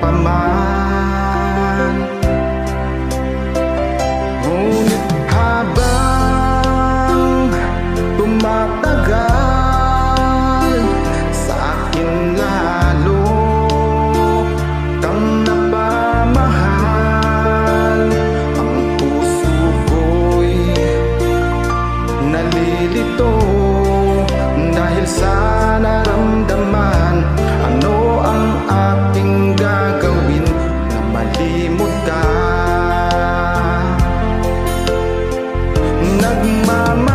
pa man. Ngunit habang tumatagal, sa akin lalo kang napamahal. Ang puso ko'y nalilito dahil sa naramdaman. Ano ang ating gagawin na malimot ka?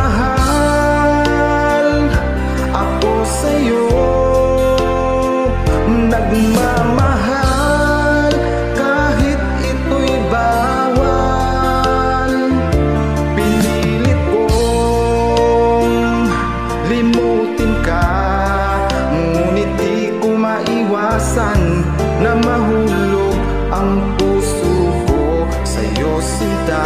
Nagmamahal ako sa'yo, nagmamahal kahit ito'y bawal. Pinilit kong limutin ka, ngunit di ko maiwasan na mahulog ang puso ko sa'yo, sinta.